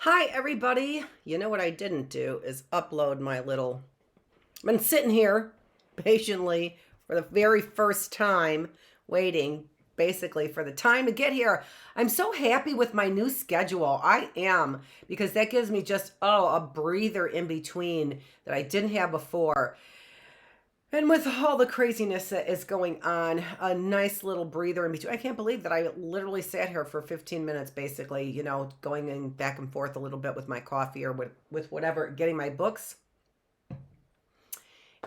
Hi, everybody. You know what I didn't do is upload my little. I've been sitting here patiently for the very first time, waiting basically for the time to get here. I'm so happy with my new schedule. I am, because that gives me just, a breather in between that I didn't have before. And with all the craziness that is going on, a nice little breather in between. I can't believe that I literally sat here for 15 minutes, basically, going in back and forth a little bit with my coffee or with whatever, getting my books.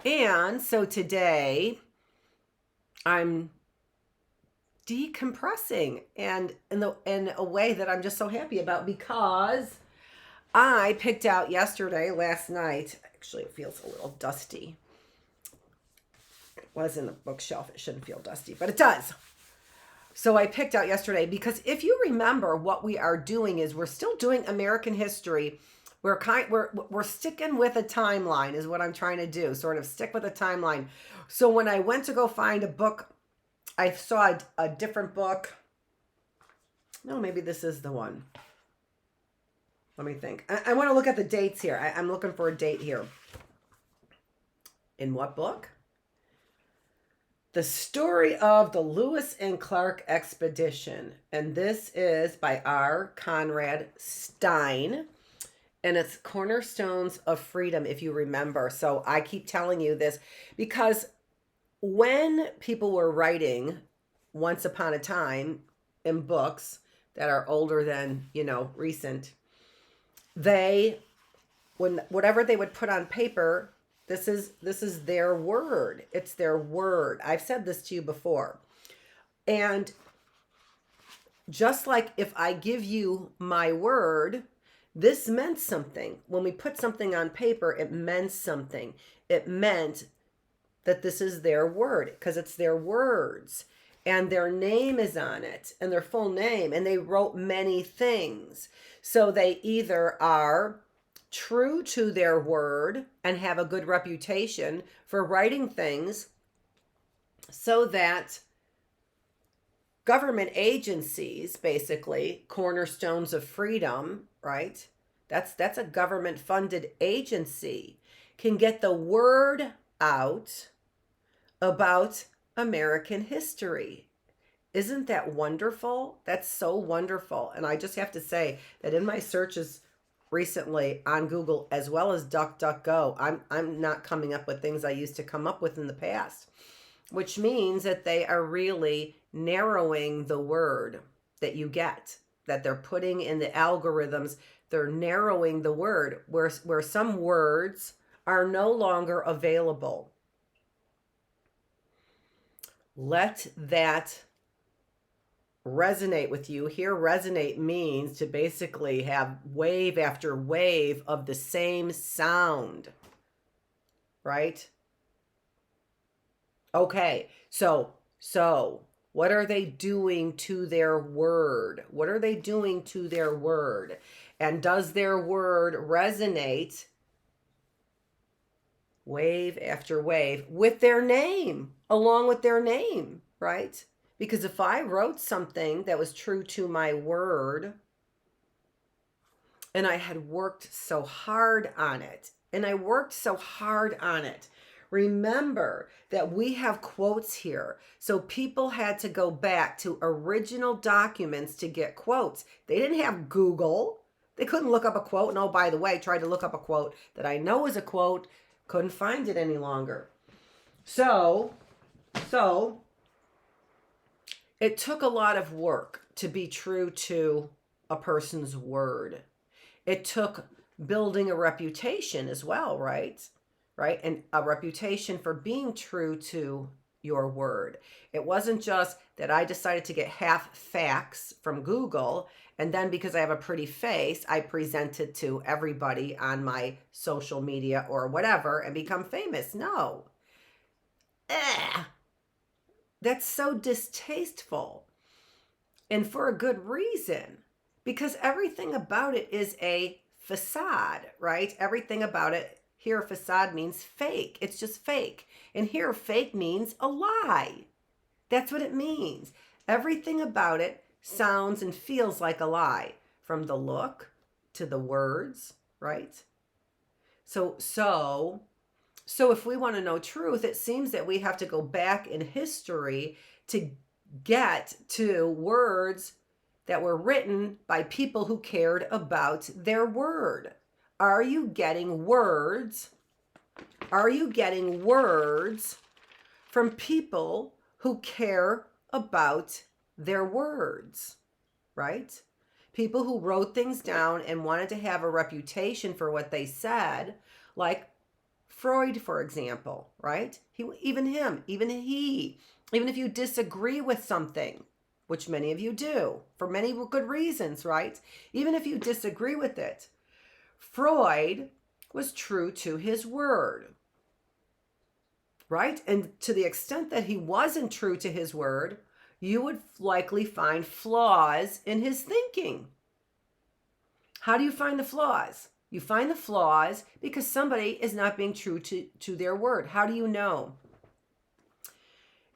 And so today I'm decompressing and in a way that I'm just so happy about, because I picked out last night. Actually, it feels a little dusty. Was in the bookshelf. It shouldn't feel dusty, but it does. So I picked out yesterday because if you remember, what we are doing is we're still doing American history. We're sticking with a timeline is what I'm trying to do, sort of stick with a timeline. So when I went to go find a book, I saw a different book. No, maybe this is the one. Let me think. I want to look at the dates here. I'm looking for a date here. In what book? The Story of the Lewis and Clark Expedition. And this is by R. Conrad Stein. And it's Cornerstones of Freedom, if you remember. So I keep telling you this because when people were writing once upon a time in books that are older than, recent, whatever they would put on paper, this is their word. It's their word. I've said this to you before. And just like if I give you my word, this meant something. When we put something on paper, it meant something. It meant that this is their word because it's their words and their name is on it and their full name, and they wrote many things. So they either are true to their word and have a good reputation for writing things so that government agencies, basically cornerstones of freedom, right? That's a government funded agency, can get the word out about American history. Isn't that wonderful? That's so wonderful. And I just have to say that in my searches recently on Google as well as DuckDuckGo, I'm not coming up with things I used to come up with in the past, which means that they are really narrowing the word that you get, that they're putting in the algorithms. They're narrowing the word where some words are no longer available. Let that resonate with you. Here, resonate means to basically have wave after wave of the same sound, right? Okay, so what are they doing to their word? What are they doing to their word? And does their word resonate wave after wave with their name, along with their name, right? Because if I wrote something that was true to my word and I had worked so hard on it, remember that we have quotes here. So people had to go back to original documents to get quotes. They didn't have Google. They couldn't look up a quote. And oh, by the way, tried to look up a quote that I know is a quote, couldn't find it any longer. So it took a lot of work to be true to a person's word. It took building a reputation as well, right? Right? And a reputation for being true to your word. It wasn't just that I decided to get half facts from Google, and then because I have a pretty face, I present it to everybody on my social media or whatever and become famous. No. That's so distasteful. And for a good reason. Because everything about it is a facade, right? Everything about it. Here, facade means fake. It's just fake. And here, fake means a lie. That's what it means. Everything about it sounds and feels like a lie. From the look, to the words, right? So if we want to know truth, it seems that we have to go back in history to get to words that were written by people who cared about their word. Are you getting words? Are you getting words from people who care about their words, right? People who wrote things down and wanted to have a reputation for what they said, like Freud, for example, right? Even if you disagree with something, which many of you do, for many good reasons, right? Even if you disagree with it, Freud was true to his word, right? And to the extent that he wasn't true to his word, you would likely find flaws in his thinking. How do you find the flaws? You find the flaws because somebody is not being true to their word. How do you know?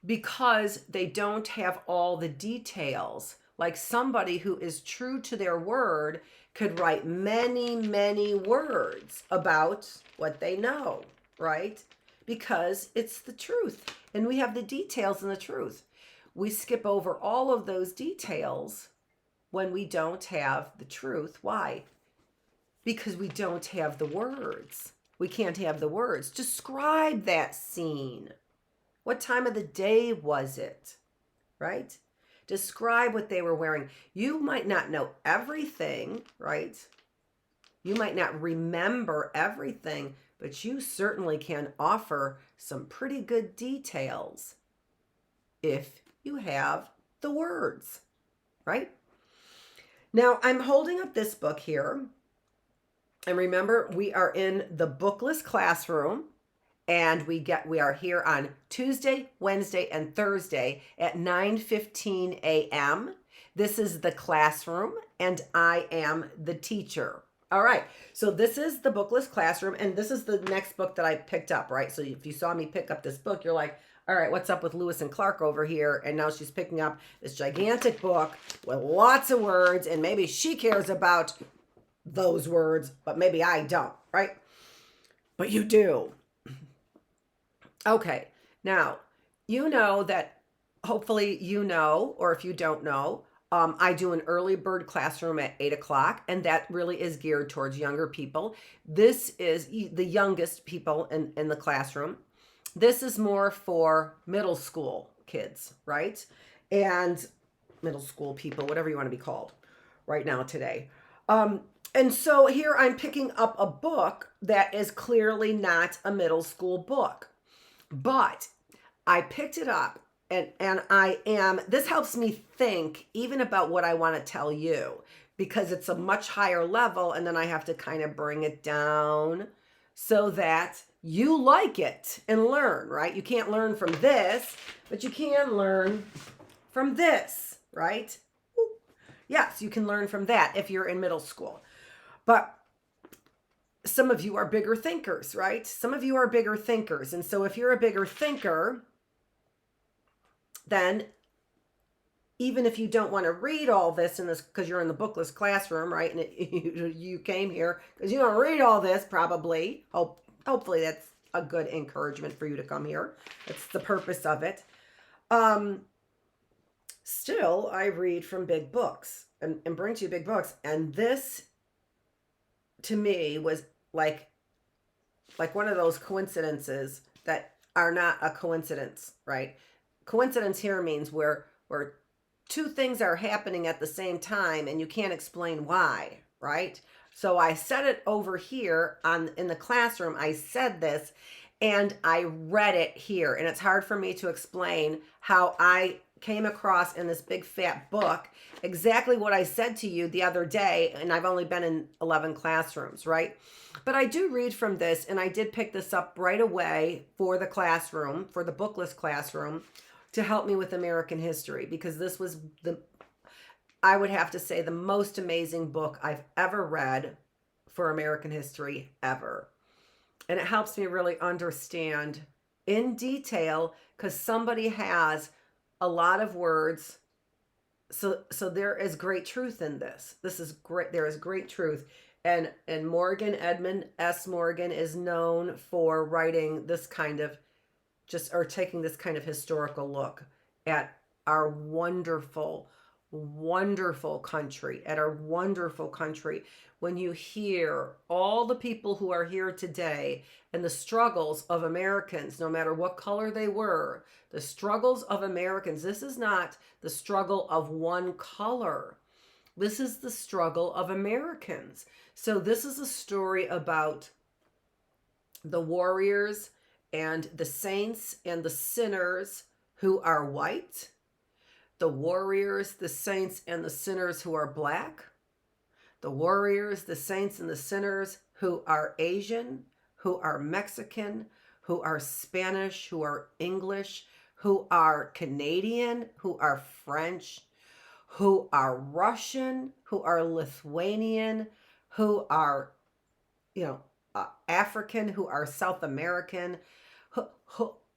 Because they don't have all the details. Like somebody who is true to their word could write many, many words about what they know, right? Because it's the truth. And we have the details in the truth. We skip over all of those details when we don't have the truth. Why? Because we don't have the words. We can't have the words. Describe that scene. What time of the day was it? Right? Describe what they were wearing. You might not know everything, right? You might not remember everything, but you certainly can offer some pretty good details if you have the words, right? Now, I'm holding up this book here. And remember, we are in the Bookless Classroom, and we are here on Tuesday, Wednesday, and Thursday at 9:15 a.m. This is the classroom, and I am the teacher. All right, so this is the Bookless Classroom, and this is the next book that I picked up, right? So if you saw me pick up this book, you're like, all right, what's up with Lewis and Clark over here? And now she's picking up this gigantic book with lots of words, and maybe she cares about those words, but maybe I don't, right? But you do. Okay, now, you know that, hopefully you know, or if you don't know, I do an early bird classroom at 8 o'clock, and that really is geared towards younger people. This is the youngest people in the classroom. This is more for middle school kids, right? And middle school people, whatever you want to be called right now today. And so here I'm picking up a book that is clearly not a middle school book, but I picked it up and this helps me think even about what I want to tell you, because it's a much higher level, and then I have to kind of bring it down so that you like it and learn, right? You can't learn from this, but you can learn from this, right? Yes, you can learn from that if you're in middle school. But some of you are bigger thinkers, right? Some of you are bigger thinkers. And so if you're a bigger thinker, then even if you don't want to read all this in this, because you're in the Bookless Classroom, right? And you came here because you don't read all this, probably. Hopefully that's a good encouragement for you to come here. That's the purpose of it. Still, I read from big books and bring to you big books. And this, to me, was like one of those coincidences that are not a coincidence, right? Coincidence here means where two things are happening at the same time and you can't explain why, right? So I said it over here in the classroom. I said this and I read it here, and it's hard for me to explain how I came across in this big fat book exactly what I said to you the other day, and I've only been in 11 classrooms, right? But I do read from this, and I did pick this up right away for the classroom, for the Bookless Classroom, to help me with American history, because this was I would have to say, the most amazing book I've ever read for American history ever. And it helps me really understand in detail, because somebody has a lot of words, so there is great truth in this. This is great. There is great truth. And Morgan, Edmund S. Morgan, is known for writing this kind of or taking this kind of historical look at our wonderful, wonderful country, at our wonderful country. When you hear all the people who are here today and the struggles of Americans, no matter what color they were, the struggles of Americans, this is not the struggle of one color. This is the struggle of Americans. So this is a story about the warriors and the saints and the sinners who are white, the warriors, the saints, and the sinners who are black, the warriors, the saints, and the sinners who are Asian, who are Mexican, who are Spanish, who are English, who are Canadian, who are French, who are Russian, who are Lithuanian, who are, African, who are South American,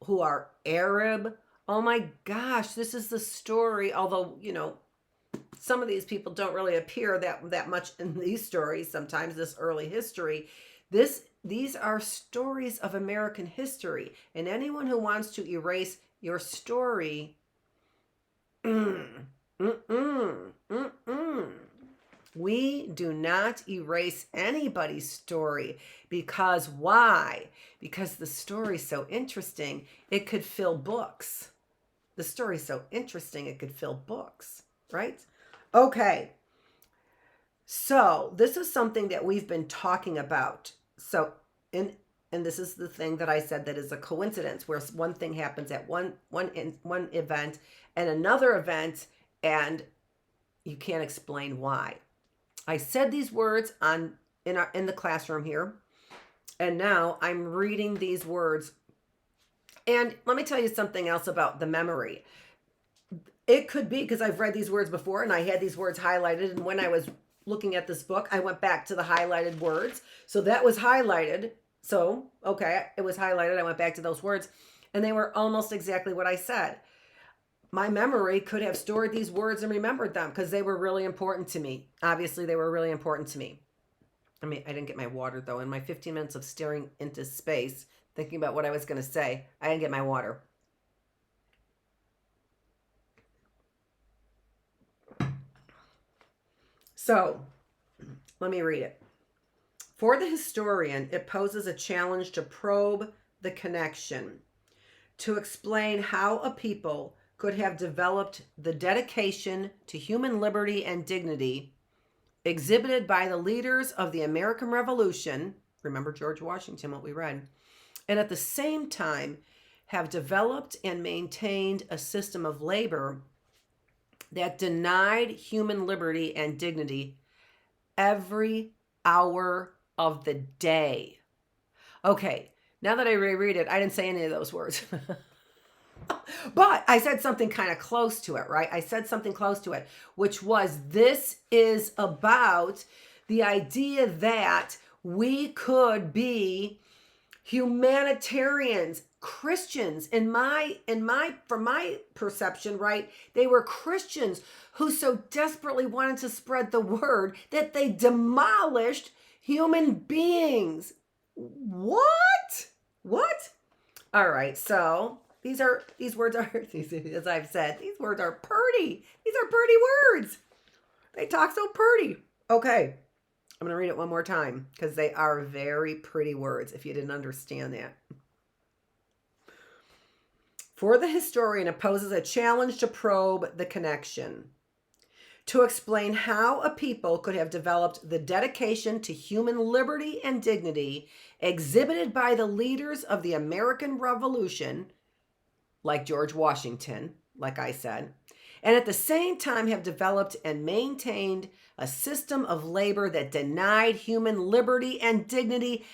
who are Arab. Oh my gosh, this is the story. Although, some of these people don't really appear that much in these stories, sometimes this early history. These are stories of American history. And anyone who wants to erase your story, we do not erase anybody's story. Because why? Because the story's so interesting, it could fill books. The story's so interesting, it could fill books, right? Okay. So this is something that we've been talking about. So, and this is the thing that I said that is a coincidence, where one thing happens at one event and another event, and you can't explain why. I said these words in the classroom here, and now I'm reading these words. And let me tell you something else about the memory. It could be because I've read these words before and I had these words highlighted, and when I was looking at this book, I went back to the highlighted words. So that was highlighted. So, okay, it was highlighted. I went back to those words, and they were almost exactly what I said. My memory could have stored these words and remembered them because they were really important to me. Obviously, they were really important to me. I didn't get my water, though. In my 15 minutes of staring into space, thinking about what I was going to say, I didn't get my water. So, let me read it. For the historian, it poses a challenge to probe the connection, to explain how a people could have developed the dedication to human liberty and dignity exhibited by the leaders of the American Revolution, remember George Washington, what we read, and at the same time have developed and maintained a system of labor that denied human liberty and dignity every hour of the day. Okay, now that I reread it, I didn't say any of those words. But I said something kind of close to it, right? I said something close to it, which was, this is about the idea that we could be humanitarians, Christians. From my perception, right? They were Christians who so desperately wanted to spread the word that they demolished human beings. What? All right, so these words are, as I've said, these words are pretty. These are pretty words. They talk so pretty. Okay, I'm going to read it one more time because they are very pretty words if you didn't understand that. For the historian, it poses a challenge to probe the connection, to explain how a people could have developed the dedication to human liberty and dignity exhibited by the leaders of the American Revolution, like George Washington, like I said, and at the same time have developed and maintained a system of labor that denied human liberty and dignity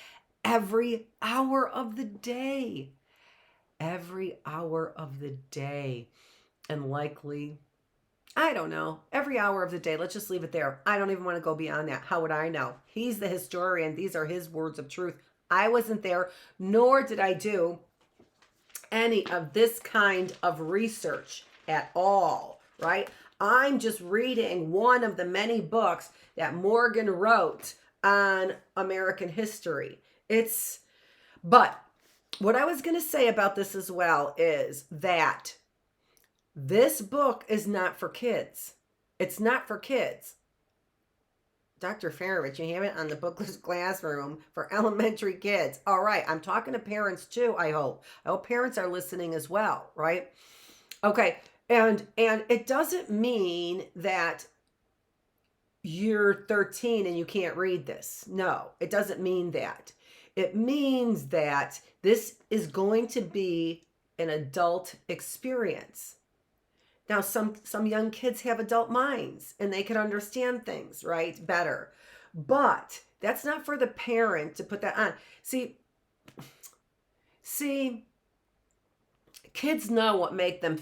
every hour of the day. Every hour of the day. And likely, I don't know, every hour of the day. Let's just leave it there. I don't even want to go beyond that. How would I know? He's the historian. These are his words of truth. I wasn't there, nor did I do any of this kind of research at all, right? I'm just reading one of the many books that Morgan wrote on American history. But what I was going to say about this as well is that this book is not for kids. It's not for kids. Dr. Feravich, you have it on the Bookless Classroom for elementary kids. All right, I'm talking to parents too, I hope. I hope parents are listening as well, right? Okay, and it doesn't mean that you're 13 and you can't read this. No, it doesn't mean that. It means that this is going to be an adult experience. Now, some young kids have adult minds and they can understand things, right, better. But that's not for the parent to put that on. See, kids know what makes them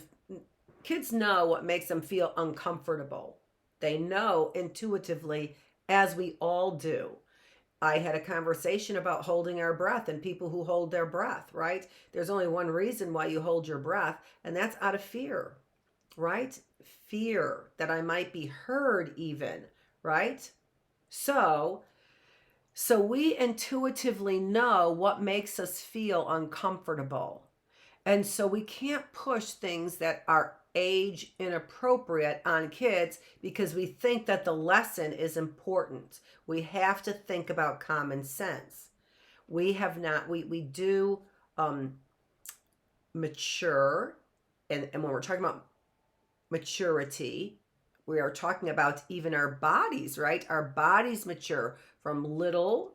feel uncomfortable. They know intuitively, as we all do. I had a conversation about holding our breath and people who hold their breath, right? There's only one reason why you hold your breath, and that's out of fear, right? Fear that I might be heard even, right? So we intuitively know what makes us feel uncomfortable. And so we can't push things that are age inappropriate on kids because we think that the lesson is important. We have to think about common sense. We do mature, and when we're talking about maturity, we are talking about even our bodies, right? Our bodies mature from little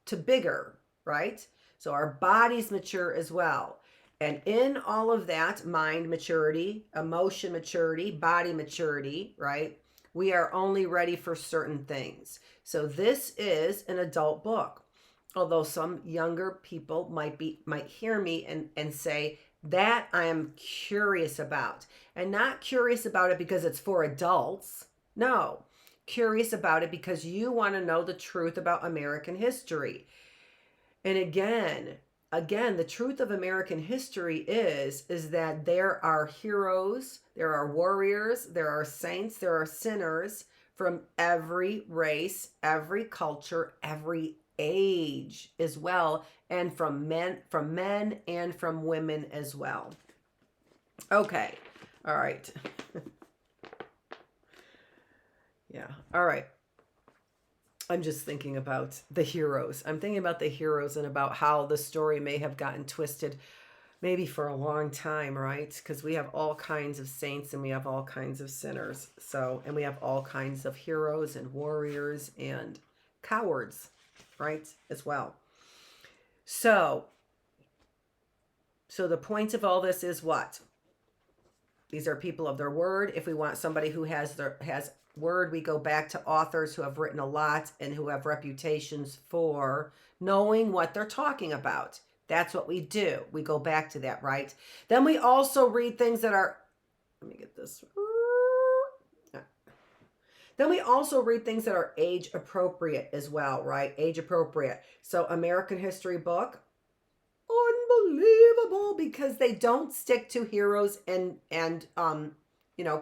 to bigger, right? So our bodies mature as well. And in all of that, mind maturity, emotion maturity, body maturity, right? We are only ready for certain things. So this is an adult book. Although some younger people might hear me and say, that I am curious about. And not curious about it because it's for adults. No, curious about it because you want to know the truth about American history. And again, the truth of American history is that there are heroes, there are warriors, there are saints, there are sinners from every race, every culture, every age as well, and from men and from women as well. Okay. All right. Yeah. All right. I'm just thinking about the heroes. I'm thinking about the heroes and about how the story may have gotten twisted maybe for a long time, right? Because we have all kinds of saints and we have all kinds of sinners. So, and we have all kinds of heroes and warriors and cowards, right? As well. So the point of all this is what? These are people of their word. If we want somebody who has word, we go back to authors who have written a lot and who have reputations for knowing what they're talking about. That's what we do. We go back to that, right? Then we also read things that are, let me get this. Then we also read things that are age appropriate as well, right? Age appropriate. So American history book, unbelievable, because they don't stick to heroes and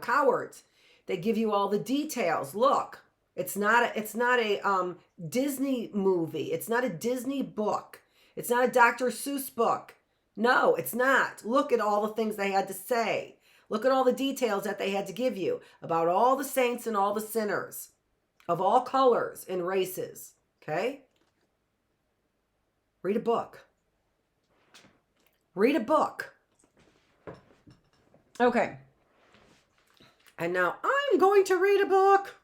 cowards. They give you all the details. Look, it's not a Disney movie. It's not a Disney book. It's not a Dr. Seuss book. No, it's not. Look at all the things they had to say. Look at all the details that they had to give you about all the saints and all the sinners of all colors and races. Okay? Read a book. Read a book. Okay. And now I'm going to read a book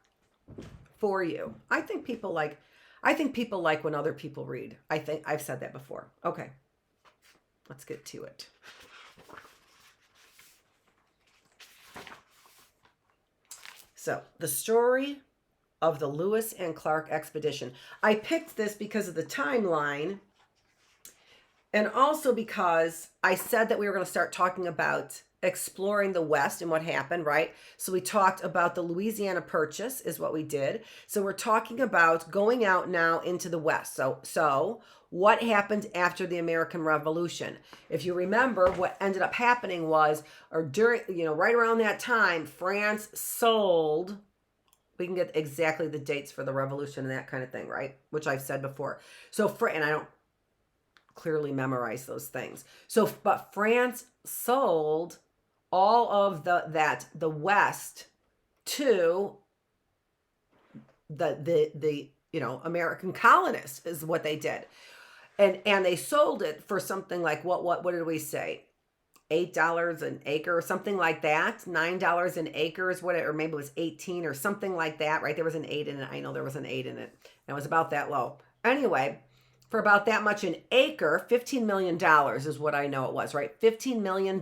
for you. I think people like when other people read. I think I've said that before. Okay. Let's get to it. So, the story of the Lewis and Clark expedition. I picked this because of the timeline and also because I said that we were going to start talking about exploring the West and what happened, right? So we talked about the Louisiana Purchase is what we did. So we're talking about going out now into the West. So what happened after the American Revolution. If you remember, what ended up happening was, or during, right around that time, France sold, we can get exactly the dates for the revolution and that kind of thing, right? Which I've said before. And I don't clearly memorize those things. But France sold all of the West to the American colonists is what they did. And they sold it for something like what did we say? $8 an acre or something like that. $9 an acre is what or maybe it was 18 or something like that, right? There was an 8 in it. I know there was an 8 in it. And it was about that low. Anyway, for about that much an acre, $15 million is what I know it was, right? $15 million,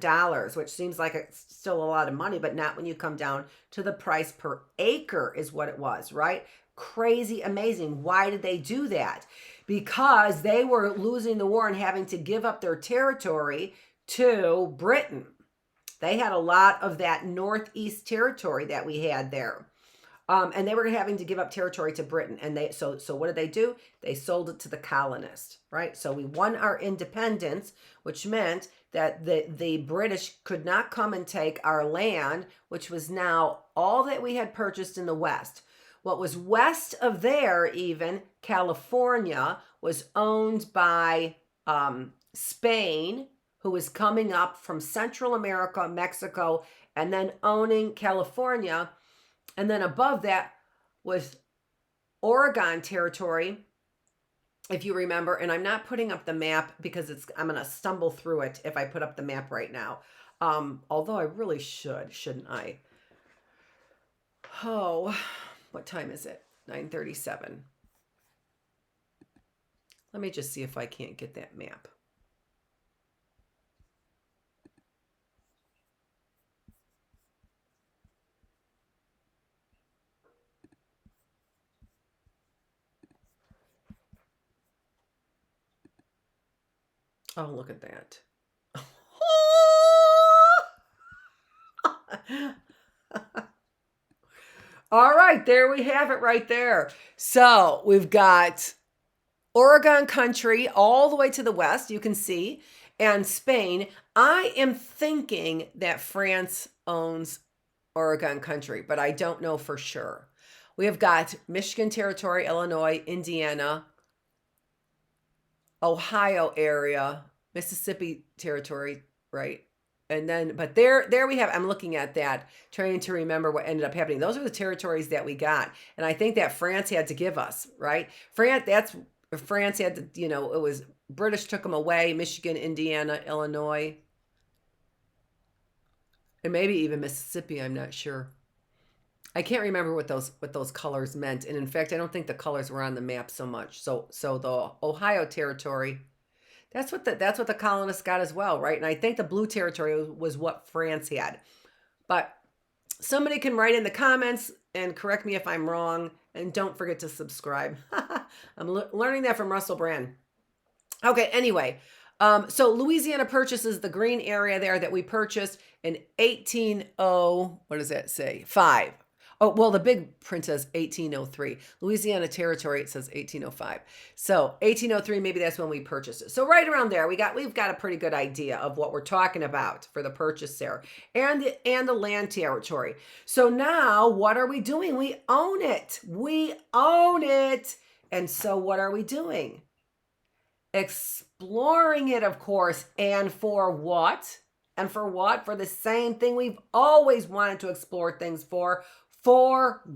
which seems like it's still a lot of money, but not when you come down to the price per acre is what it was, right? Crazy, amazing. Why did they do that? Because they were losing the war and having to give up their territory to Britain. They had a lot of that northeast territory that we had there. And they were having to give up territory to Britain. And so what did they do? They sold it to the colonists, right? So we won our independence, which meant that the British could not come and take our land, which was now all that we had purchased in the West. What was west of there, even California, was owned by Spain, who was coming up from Central America, Mexico, and then owning California. And then above that was Oregon territory, if you remember. And I'm not putting up the map because I'm going to stumble through it if I put up the map right now. Although I really shouldn't I? Oh, what time is it? 9:37. Let me just see if I can't get that map. Oh, look at that. All right, there we have it right there. So we've got Oregon country all the way to the west, you can see, and Spain. I am thinking that France owns Oregon country, but I don't know for sure. We have got Michigan territory, Illinois, Indiana, Ohio area, Mississippi territory, right? And then, but there we have, I'm looking at that, trying to remember what ended up happening. Those are the territories that we got. And I think that France had to give us, right? France had to, it was British took them away, Michigan, Indiana, Illinois, and maybe even Mississippi, I'm not sure. I can't remember what those colors meant. And in fact, I don't think the colors were on the map so much. So the Ohio territory, that's what the colonists got as well, right? And I think the blue territory was what France had. But somebody can write in the comments and correct me if I'm wrong. And don't forget to subscribe. I'm learning that from Russell Brand. Okay, anyway. So Louisiana purchases the green area there that we purchased in 5. Oh, well, the big print says 1803. Louisiana territory, it says 1805. So 1803, maybe that's when we purchased it. So right around there, we've got a pretty good idea of what we're talking about for the purchase there and the land territory. So now what are we doing? We own it. We own it. And so what are we doing? Exploring it, of course. And for what? And for what? For the same thing we've always wanted to explore things for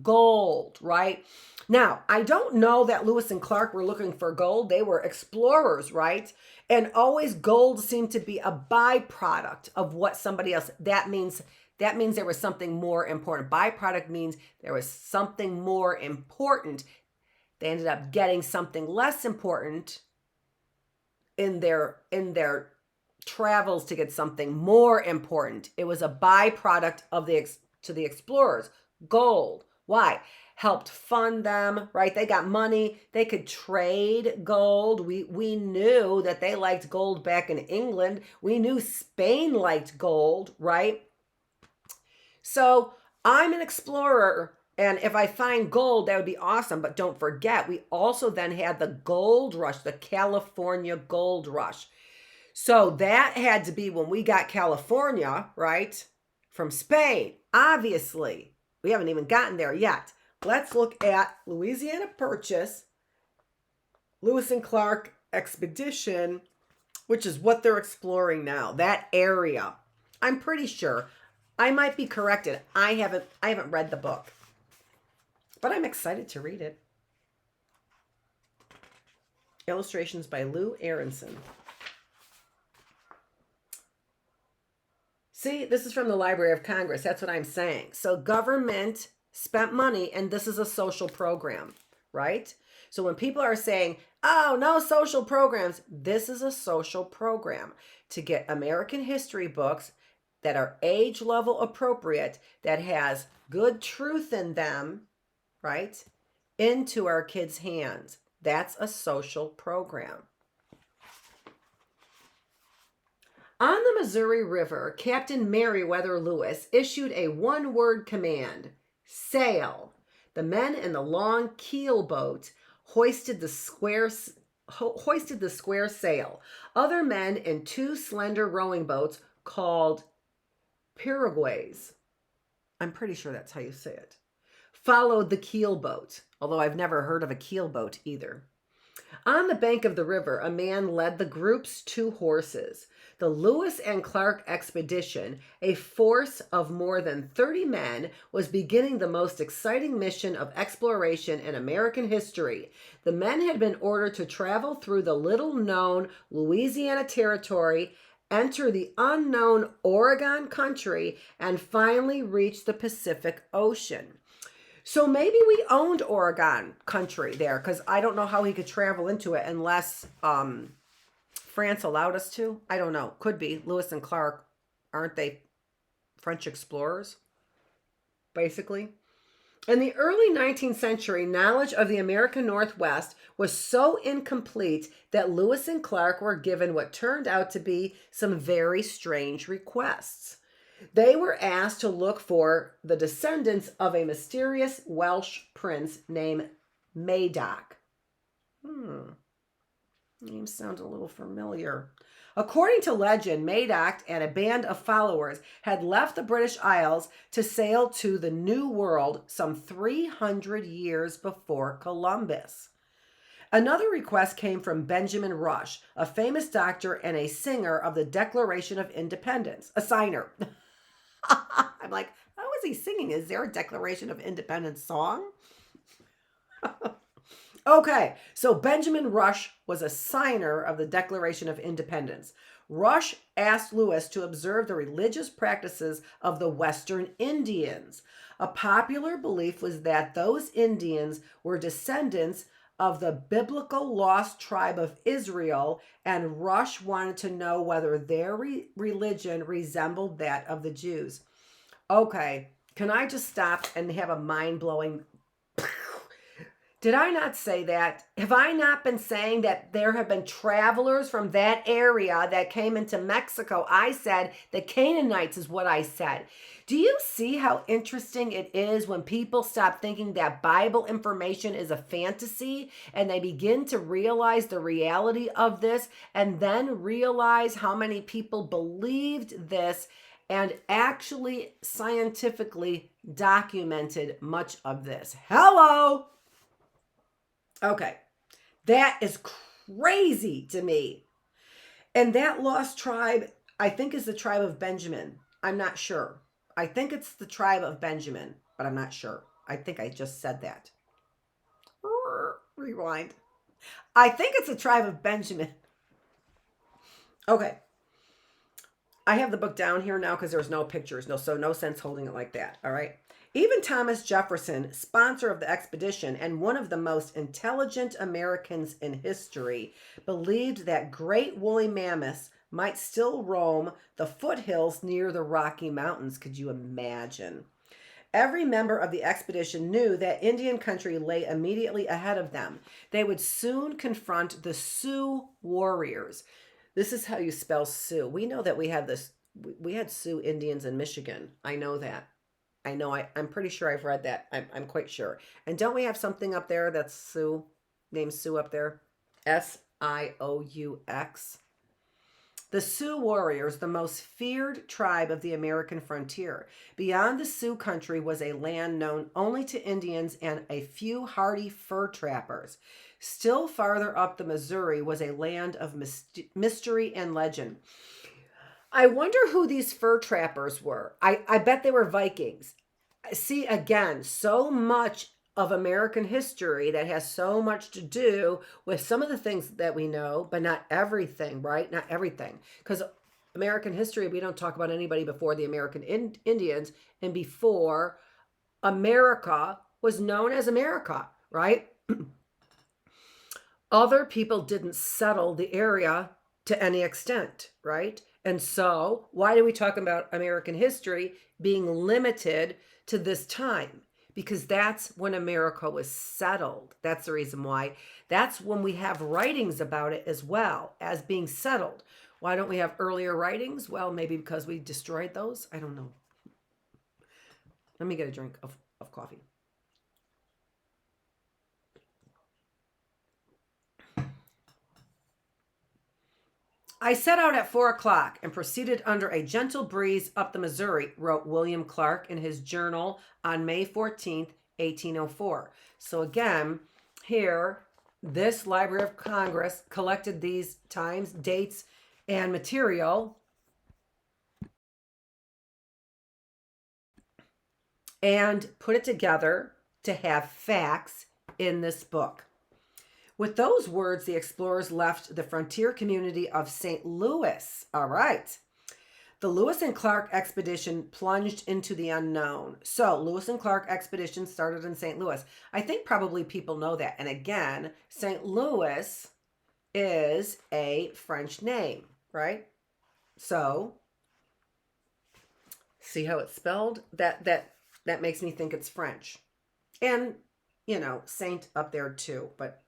gold, right? Now, I don't know that Lewis and Clark were looking for gold. They were explorers, right? And always gold seemed to be a byproduct of what somebody else, that means there was something more important. Byproduct means there was something more important. They ended up getting something less important in their travels to get something more important. It was a byproduct of to the explorers. Gold. Why? Helped fund them, right? They got money. They could trade gold. We knew that they liked gold back in England. We knew Spain liked gold, right? So I'm an explorer And if I find gold, that would be awesome. But don't forget, we also then had the gold rush, the California gold rush. So that had to be when we got California, right? From Spain, obviously. We haven't even gotten there yet. Let's look at Louisiana Purchase, Lewis and Clark Expedition, which is what they're exploring now, that area. I'm pretty sure. I might be corrected. I haven't read the book. But I'm excited to read it. Illustrations by Lou Aronson. See, this is from the Library of Congress. That's what I'm saying. So government spent money, and this is a social program, right? So when people are saying, oh, no social programs, this is a social program to get American history books that are age level appropriate, that has good truth in them, right, into our kids' hands. That's a social program. On the Missouri River, Captain Meriwether Lewis issued a one-word command: sail. The men in the long keel boat hoisted the square sail. Other men in two slender rowing boats called pirogues, I'm pretty sure that's how you say it, followed the keel boat, although I've never heard of a keel boat either. On the bank of the river, a man led the group's two horses. The Lewis and Clark expedition, a force of more than 30 men, was beginning the most exciting mission of exploration in American history. The men had been ordered to travel through the little-known Louisiana Territory, enter the unknown Oregon country, and finally reach the Pacific Ocean. So maybe we owned Oregon country there, because I don't know how he could travel into it unless France allowed us to. I don't know. Could be. Lewis and Clark, aren't they French explorers, basically? In the early 19th century, knowledge of the American Northwest was so incomplete that Lewis and Clark were given what turned out to be some very strange requests. They were asked to look for the descendants of a mysterious Welsh prince named Madoc. Name sounds a little familiar. According to legend, Madoc and a band of followers had left the British Isles to sail to the New World some 300 years before Columbus. Another request came from Benjamin Rush, a famous doctor and a singer of the Declaration of Independence. A signer. I'm like, how is he singing? Is there a Declaration of Independence song? Okay, so Benjamin Rush was a signer of the Declaration of Independence. Rush asked Lewis to observe the religious practices of the Western Indians. A popular belief was that those Indians were descendants of the biblical lost tribe of Israel, and Rush wanted to know whether their religion resembled that of the Jews. Okay, can I just stop and have a mind-blowing... Did I not say that? Have I not been saying that there have been travelers from that area that came into Mexico? I said the Canaanites is what I said. Do you see how interesting it is when people stop thinking that Bible information is a fantasy and they begin to realize the reality of this, and then realize how many people believed this and actually scientifically documented much of this? Hello! Okay, that is crazy to me. And that lost tribe, I think, is the tribe of Benjamin. I'm not sure. I think it's the tribe of Benjamin, but I'm not sure. I think I just said that. Rewind. I think it's the tribe of Benjamin. Okay. I have the book down here now because there's no pictures. So no sense holding it like that. All right. Even Thomas Jefferson, sponsor of the expedition and one of the most intelligent Americans in history, believed that great woolly mammoths might still roam the foothills near the Rocky Mountains. Could you imagine? Every member of the expedition knew that Indian country lay immediately ahead of them. They would soon confront the Sioux warriors. This is how you spell Sioux. We know that we had Sioux Indians in Michigan. I know that. I know I'm pretty sure I've read that. I'm quite sure. And don't we have something up there that's Sioux, named Sioux up there? Sioux. The Sioux warriors, the most feared tribe of the American frontier. Beyond the Sioux country was a land known only to Indians and a few hardy fur trappers. Still farther up the Missouri was a land of mystery and legend. I wonder who these fur trappers were. I bet they were Vikings. See, again, so much of American history that has so much to do with some of the things that we know, but not everything, right? Not everything. Because American history, we don't talk about anybody before the American Indians and before America was known as America, right? Other people didn't settle the area to any extent, right? And so, why do we talk about American history being limited to this time? Because that's when America was settled. That's the reason why. That's when we have writings about it as well as being settled. Why don't we have earlier writings? Well, maybe because we destroyed those. I don't know. Let me get a drink of coffee. I set out at 4 o'clock and proceeded under a gentle breeze up the Missouri, wrote William Clark in his journal on May 14th, 1804. So again, here, this Library of Congress collected these times, dates, and material and put it together to have facts in this book. With those words, the explorers left the frontier community of St. Louis. All right. The Lewis and Clark expedition plunged into the unknown. So, Lewis and Clark expedition started in St. Louis. I think probably people know that. And again, St. Louis is a French name, right? So, see how it's spelled? That makes me think it's French. And, Saint up there too, but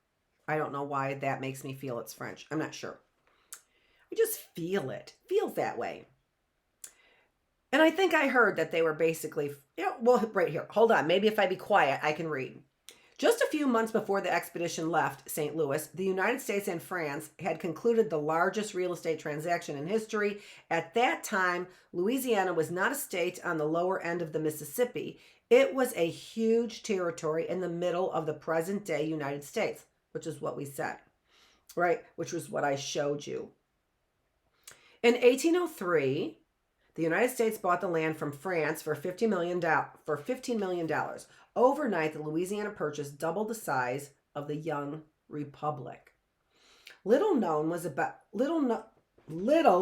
I don't know why that makes me feel it's French. I'm not sure. I just feel it. Feels that way. And I think I heard that they were basically, right here. Hold on. Maybe if I be quiet, I can read. Just a few months before the expedition left St. Louis, the United States and France had concluded the largest real estate transaction in history. At that time, Louisiana was not a state on the lower end of the Mississippi. It was a huge territory in the middle of the present-day United States, which is what we said, right? Which was what I showed you. In 1803, the United States bought the land from France for $15 million. Overnight, the Louisiana Purchase doubled the size of the young republic. Little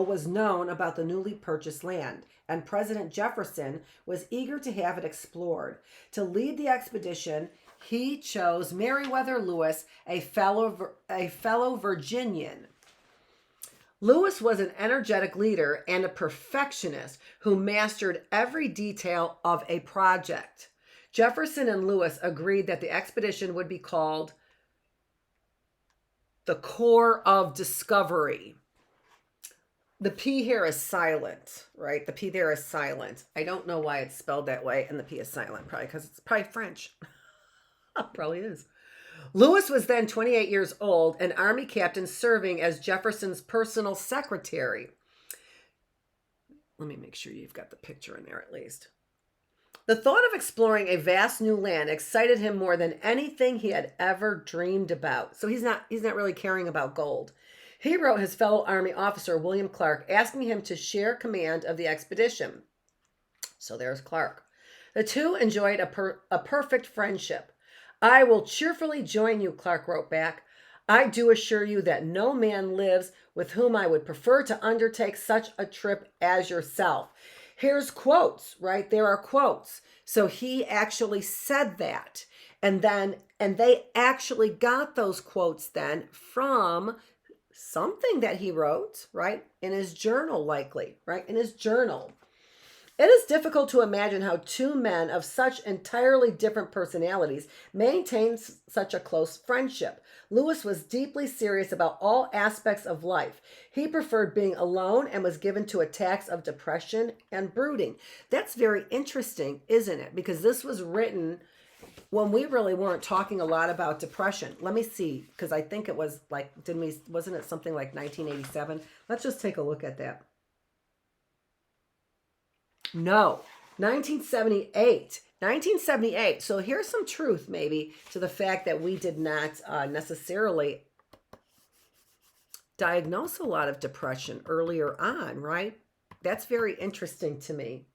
was known about the newly purchased land, and President Jefferson was eager to have it explored. To lead the expedition, he chose Meriwether Lewis, a fellow Virginian. Lewis was an energetic leader and a perfectionist who mastered every detail of a project. Jefferson and Lewis agreed that the expedition would be called the Corps of Discovery. The P here is silent, right? The P there is silent. I don't know why it's spelled that way and the P is silent, probably because it's probably French. Probably is. Lewis was then 28 years old, an Army captain serving as Jefferson's personal secretary. Let me make sure you've got the picture in there at least. The thought of exploring a vast new land excited him more than anything he had ever dreamed about. So he's not really caring about gold. He wrote his fellow Army officer, William Clark, asking him to share command of the expedition. So there's Clark. The two enjoyed a perfect friendship. I will cheerfully join you, Clark wrote back. I do assure you that no man lives with whom I would prefer to undertake such a trip as yourself. Here's quotes, right? There are quotes. So he actually said that. And they actually got those quotes then from something that he wrote, right? In his journal, likely, right? In his journal. It is difficult to imagine how two men of such entirely different personalities maintained such a close friendship. Lewis was deeply serious about all aspects of life. He preferred being alone and was given to attacks of depression and brooding. That's very interesting, isn't it? Because this was written when we really weren't talking a lot about depression. Let me see, because I think it was like, wasn't it something like 1987? Let's just take a look at that. No, 1978. 1978. So here's some truth maybe to the fact that we did not necessarily diagnose a lot of depression earlier on, right? That's very interesting to me.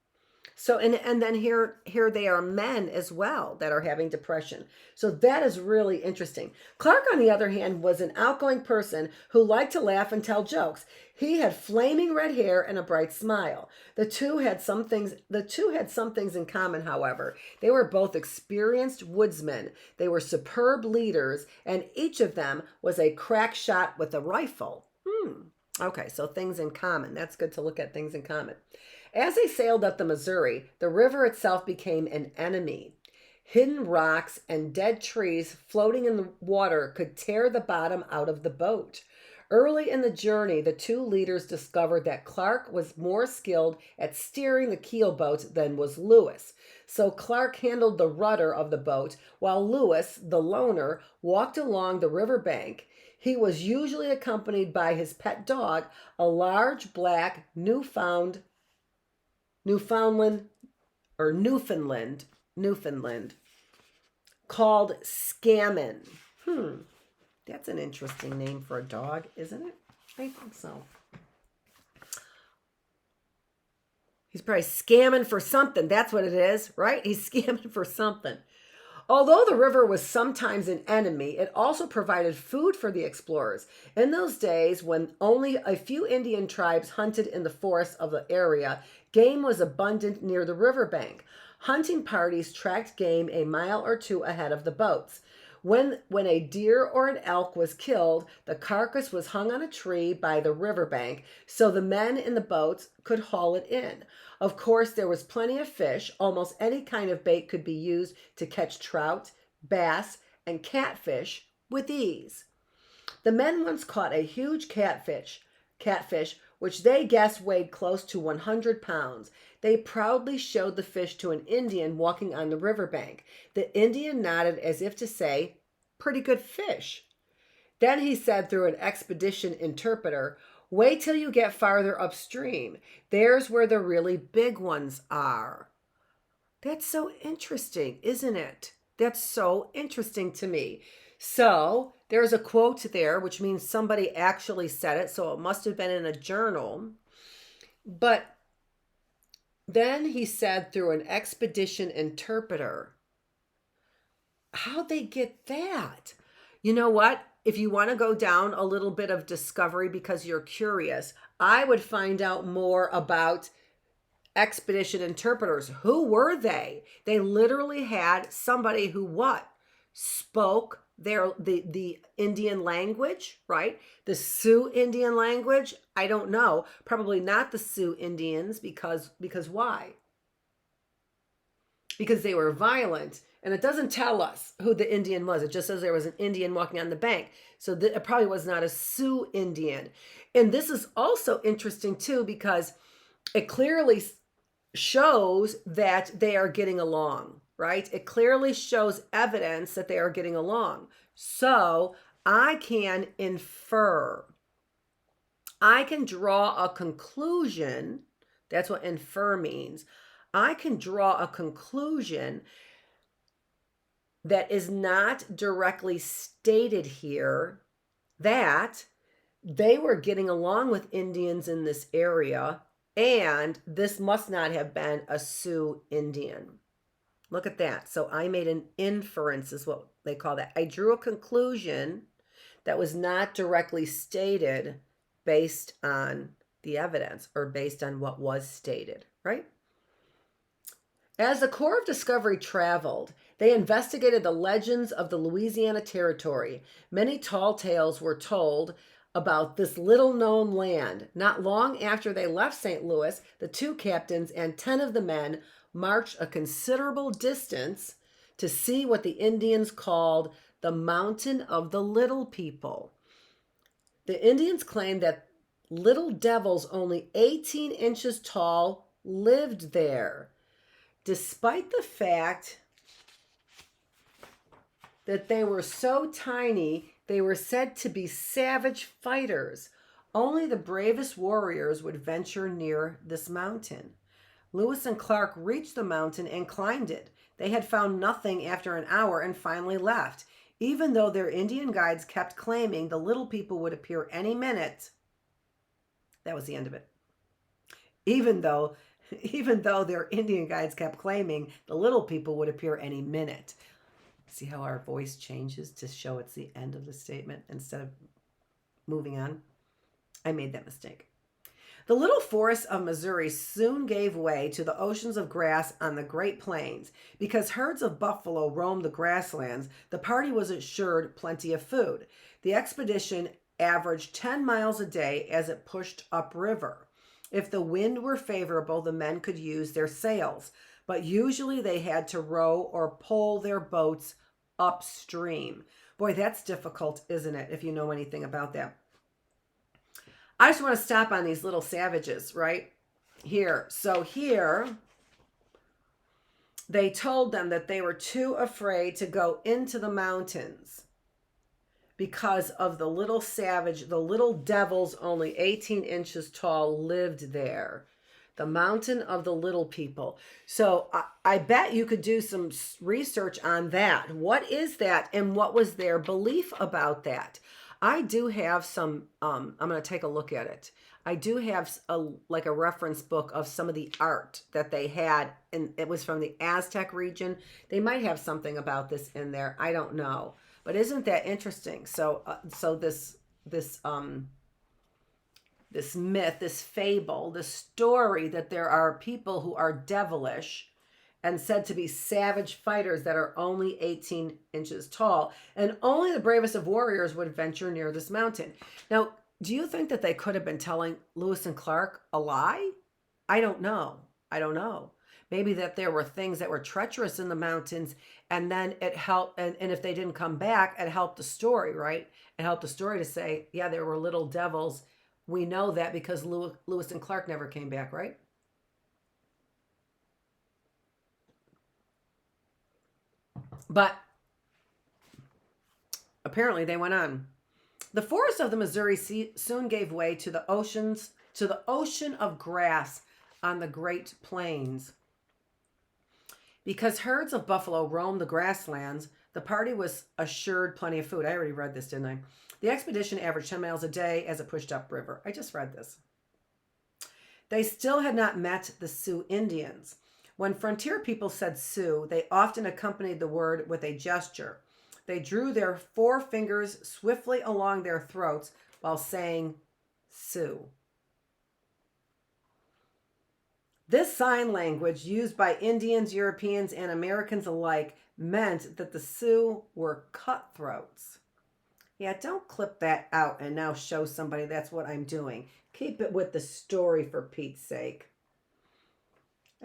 So and then here they are men as well that are having depression. So that is really interesting. Clark, on the other hand, was an outgoing person who liked to laugh and tell jokes. He had flaming red hair and a bright smile. The two had some things in common, however. They were both experienced woodsmen. They were superb leaders, and each of them was a crack shot with a rifle. Okay, so things in common. That's good to look at things in common. As they sailed up the Missouri, the river itself became an enemy. Hidden rocks and dead trees floating in the water could tear the bottom out of the boat. Early in the journey, the two leaders discovered that Clark was more skilled at steering the keelboat than was Lewis. So Clark handled the rudder of the boat, while Lewis, the loner, walked along the riverbank. He was usually accompanied by his pet dog, a large black Newfoundland called Scammon. That's an interesting name for a dog, isn't it? I think so. He's probably scamming for something. That's what it is, right? He's scamming for something. Although the river was sometimes an enemy, it also provided food for the explorers. In those days, when only a few Indian tribes hunted in the forests of the area, game was abundant near the riverbank. Hunting parties tracked game a mile or two ahead of the boats. When a deer or an elk was killed, the carcass was hung on a tree by the riverbank so the men in the boats could haul it in. Of course, there was plenty of fish. Almost any kind of bait could be used to catch trout, bass, and catfish with ease. The men once caught a huge catfish, which they guessed weighed close to 100 pounds. They proudly showed the fish to an Indian walking on the riverbank. The Indian nodded as if to say, "Pretty good fish." Then he said through an expedition interpreter, "Wait till you get farther upstream. There's where the really big ones are." That's so interesting, isn't it? That's so interesting to me. So there's a quote there, which means somebody actually said it. So it must have been in a journal. But then he said through an expedition interpreter. How'd they get that? You know what? If you want to go down a little bit of discovery because you're curious, I would find out more about expedition interpreters. Who were they? They literally had somebody who what? Spoke the Indian language, right? The Sioux Indian language? I don't know. Probably not the Sioux Indians because why? Because they were violent. And it doesn't tell us who the Indian was. It just says there was an Indian walking on the bank. So it probably was not a Sioux Indian. And this is also interesting too because it clearly shows that they are getting along, right? It clearly shows evidence that they are getting along. So I can infer. I can draw a conclusion. That's what infer means. I can draw a conclusion that is not directly stated here that they were getting along with Indians in this area, and this must not have been a Sioux Indian. Look at that. So I made an inference, is what they call that. I drew a conclusion that was not directly stated based on the evidence or based on what was stated, right? As the Corps of Discovery traveled, they investigated the legends of the Louisiana Territory. Many tall tales were told about this little known land. Not long after they left St. Louis, the two captains and 10 of the men marched a considerable distance to see what the Indians called the Mountain of the Little People. The Indians claimed that little devils only 18 inches tall lived there, despite the fact that they were so tiny. They were said to be savage fighters. Only the bravest warriors would venture near this mountain. Lewis and Clark reached the mountain and climbed it. They had found nothing after an hour and finally left. Even though their Indian guides kept claiming the little people would appear any minute, that was the end of it. Even though their Indian guides kept claiming the little people would appear any minute. See how our voice changes to show it's the end of the statement instead of moving on? I made that mistake. The little forests of Missouri soon gave way to the oceans of grass on the Great Plains. Because herds of buffalo roamed the grasslands, the party was assured plenty of food. The expedition averaged 10 miles a day as it pushed upriver. If the wind were favorable, the men could use their sails, but usually they had to row or pole their boats upstream. Boy, that's difficult, isn't it, if you know anything about that? I just want to stop on these little savages right here. So here, they told them that they were too afraid to go into the mountains because of the little savage, the little devils only 18 inches tall lived there. The Mountain of the Little People. So I bet you could do some research on that. What is that and what was their belief about that? I do have some, I'm going to take a look at it. I do have a reference book of some of the art that they had, and it was from the Aztec region. They might have something about this in there. I don't know. But isn't that interesting? So this myth, this fable, this story that there are people who are devilish and said to be savage fighters that are only 18 inches tall, and only the bravest of warriors would venture near this mountain. Now, do you think that they could have been telling Lewis and Clark a lie? I don't know. Maybe that there were things that were treacherous in the mountains, and then it helped, and if they didn't come back, it helped the story, right? It helped the story to say, yeah, there were little devils. We know that because Lewis and Clark never came back, right? But apparently they went on. The forests of the Missouri soon gave way to the ocean of grass on the Great Plains. Because herds of buffalo roamed the grasslands, the party was assured plenty of food. I already read this, didn't I? The expedition averaged 10 miles a day as it pushed upriver. I just read this. They still had not met the Sioux Indians. When frontier people said Sioux, they often accompanied the word with a gesture. They drew their forefingers swiftly along their throats while saying Sioux. This sign language, used by Indians, Europeans, and Americans alike, meant that the Sioux were cutthroats. Yeah, don't clip that out and now show somebody that's what I'm doing. Keep it with the story, for Pete's sake.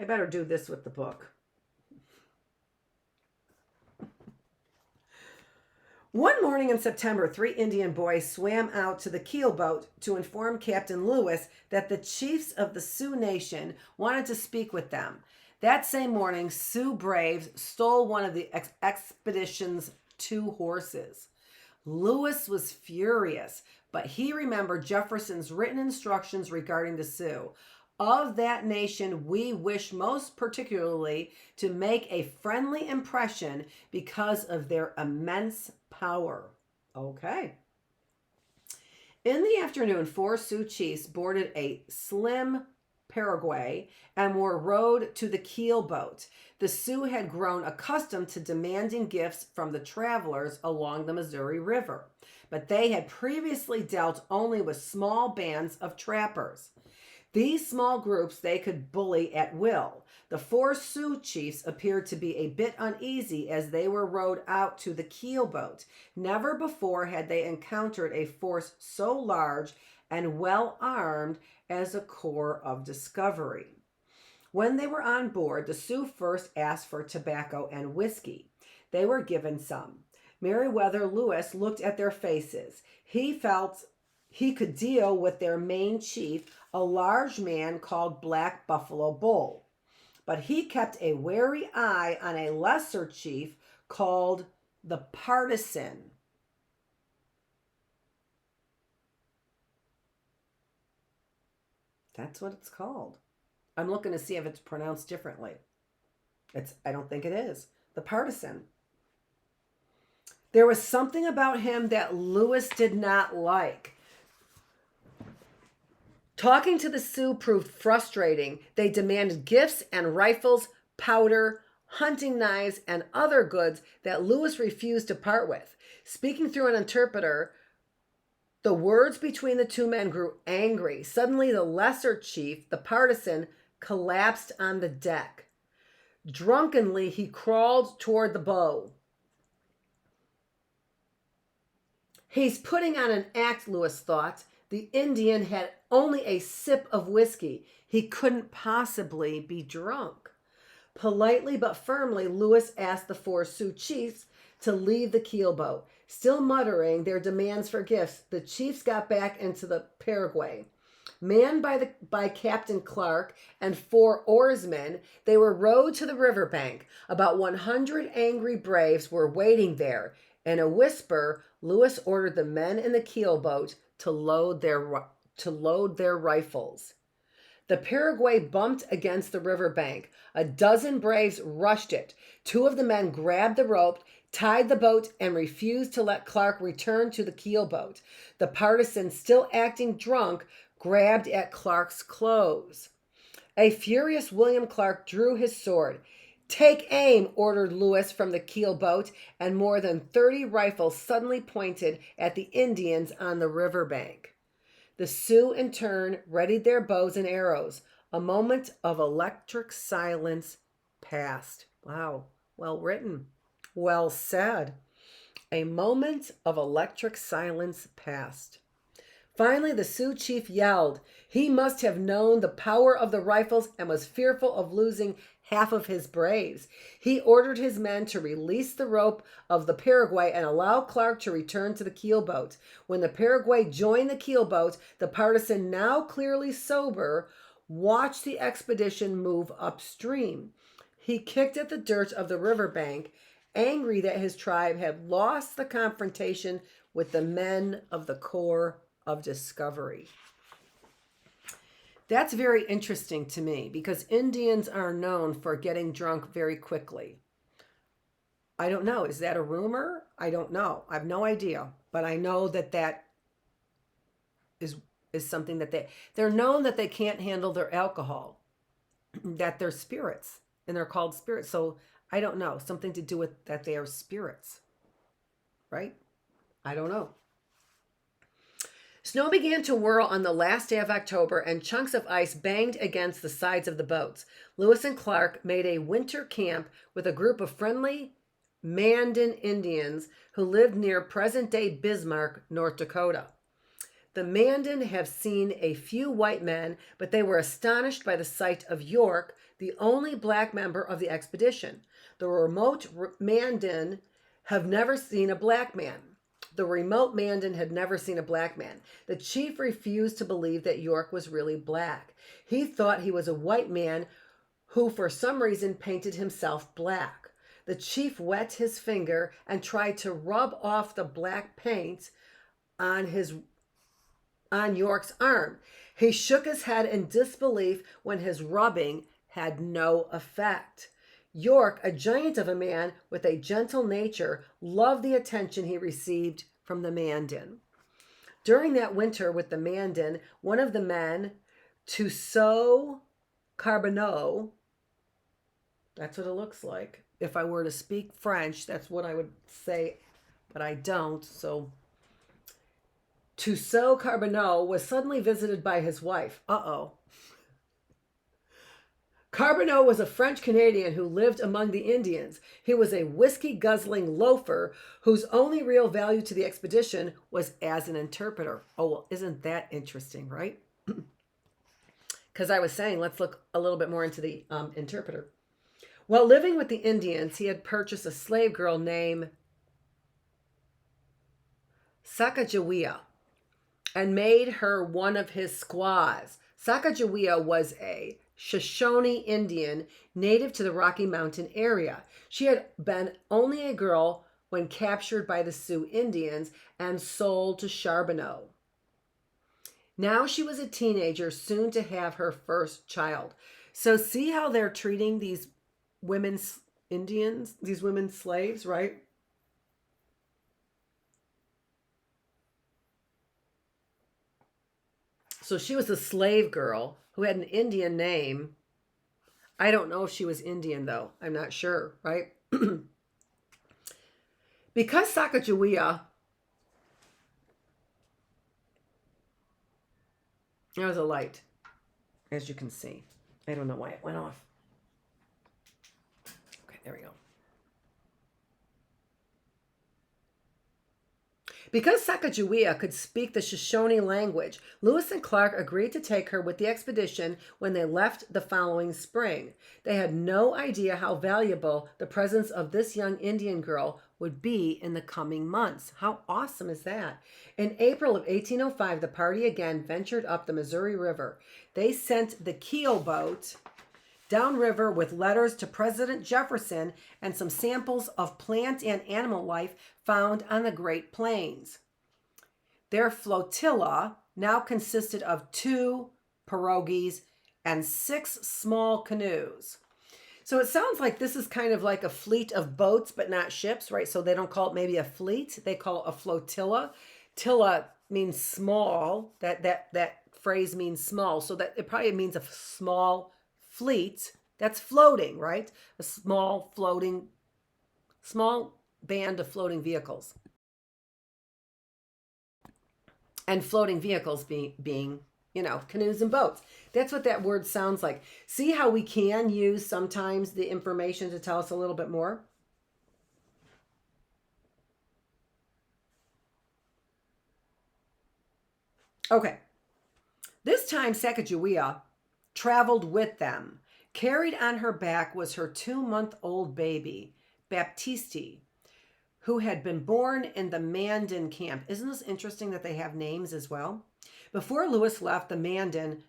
I better do this with the book. One morning in September, 3 Indian boys swam out to the keelboat to inform Captain Lewis that the chiefs of the Sioux Nation wanted to speak with them. That same morning, Sioux braves stole one of the expedition's 2 horses. Lewis was furious, but he remembered Jefferson's written instructions regarding the Sioux. Of that nation, we wish most particularly to make a friendly impression because of their immense power. Okay. In the afternoon, 4 Sioux chiefs boarded a slim Paraguay and were rowed to the keelboat. The Sioux had grown accustomed to demanding gifts from the travelers along the Missouri River, but they had previously dealt only with small bands of trappers. These small groups they could bully at will. The four Sioux chiefs appeared to be a bit uneasy as they were rowed out to the keelboat. Never before had they encountered a force so large and well armed as a Corps of Discovery. When they were on board, the Sioux first asked for tobacco and whiskey. They were given some. Meriwether Lewis looked at their faces. He felt he could deal with their main chief, a large man called Black Buffalo Bull. But he kept a wary eye on a lesser chief called the Partisan. That's what it's called. I'm looking to see if it's pronounced differently. I don't think it is. The Partisan. There was something about him that Lewis did not like. Talking to the Sioux proved frustrating. They demanded gifts and rifles, powder, hunting knives, and other goods that Lewis refused to part with. Speaking through an interpreter, the words between the two men grew angry. Suddenly, the lesser chief, the Partisan, collapsed on the deck. Drunkenly, he crawled toward the bow. He's putting on an act, Lewis thought. The Indian had only a sip of whiskey. He couldn't possibly be drunk. Politely but firmly, Lewis asked the four Sioux chiefs to leave the keelboat. Still muttering their demands for gifts, the chiefs got back into the Paraguay. Manned by Captain Clark and 4 oarsmen, they were rowed to the riverbank. About 100 angry braves were waiting there. In a whisper, Lewis ordered the men in the keelboat to load their rifles. The Paraguay bumped against the riverbank. A dozen braves rushed it. 2 of the men grabbed the rope, tied the boat, and refused to let Clark return to the keelboat. The Partisan, still acting drunk, grabbed at Clark's clothes. A furious William Clark drew his sword. "Take aim," ordered Lewis from the keelboat, and more than 30 rifles suddenly pointed at the Indians on the riverbank. The Sioux, in turn, readied their bows and arrows. A moment of electric silence passed. Wow, well written. Well said. A moment of electric silence passed. Finally, the Sioux chief yelled. He must have known the power of the rifles and was fearful of losing half of his braves. He ordered his men to release the rope of the Paraguay and allow Clark to return to the keelboat. When the Paraguay joined the keelboat, the Partisan, now clearly sober, watched the expedition move upstream. He kicked at the dirt of the riverbank, angry that his tribe had lost the confrontation with the men of the Corps of Discovery. That's very interesting to me because Indians are known for getting drunk very quickly. I don't know. Is that a rumor? I don't know. I have no idea. But I know that is something that they're known that they can't handle their alcohol, that they're spirits, and they're called spirits. So I don't know. Something to do with that they are spirits, right? I don't know. Snow began to whirl on the last day of October, and chunks of ice banged against the sides of the boats. Lewis and Clark made a winter camp with a group of friendly Mandan Indians who lived near present-day Bismarck, North Dakota. The Mandan have seen a few white men, but they were astonished by the sight of York, the only black member of the expedition. The remote Mandan have never seen a black man. The remote Mandan had never seen a black man. The chief refused to believe that York was really black. He thought he was a white man who for some reason painted himself black. The chief wet his finger and tried to rub off the black paint on York's arm. He shook his head in disbelief when his rubbing had no effect. York, a giant of a man with a gentle nature, loved the attention he received from the Mandan. During that winter with the Mandan, one of the men, Tussaud Carbonneau, that's what it looks like. If I were to speak French, that's what I would say, but I don't. So Tussaud Carbonneau was suddenly visited by his wife. Uh-oh. Carbonneau was a French Canadian who lived among the Indians. He was a whiskey guzzling loafer whose only real value to the expedition was as an interpreter. Oh, well, isn't that interesting, right? Because I was saying, let's look a little bit more into the interpreter. While living with the Indians, he had purchased a slave girl named Sacagawea and made her one of his squaws. Sacagawea was a Shoshone Indian native to the Rocky Mountain area. She had been only a girl when captured by the Sioux Indians and sold to Charbonneau. Now she was a teenager, soon to have her first child. So see how they're treating these women's Indians, these women slaves, right? So she was a slave girl who had an Indian name. I don't know if she was Indian, though. I'm not sure, right? Because Sacagawea, there was a light, as you can see. I don't know why it went off. Okay, there we go. Because Sacagawea could speak the Shoshone language, Lewis and Clark agreed to take her with the expedition when they left the following spring. They had no idea how valuable the presence of this young Indian girl would be in the coming months. How awesome is that? In April of 1805, the party again ventured up the Missouri River. They sent the keel boat downriver with letters to President Jefferson and some samples of plant and animal life found on the Great Plains. Their flotilla now consisted of 2 pirogues and 6 small canoes. So it sounds like this is kind of like a fleet of boats, but not ships, right? So they don't call it maybe a fleet. They call it a flotilla. Tilla means small. That phrase means small. So that it probably means a small fleet that's floating, right? A small band of floating vehicles. And floating vehicles being, canoes and boats. That's what that word sounds like. See how we can use sometimes the information to tell us a little bit more? Okay. This time Sacagawea traveled with them. Carried on her back was her 2-month-old baby, Baptiste, who had been born in the Mandan camp. Isn't this interesting that they have names as well? Before Lewis left, the Mandan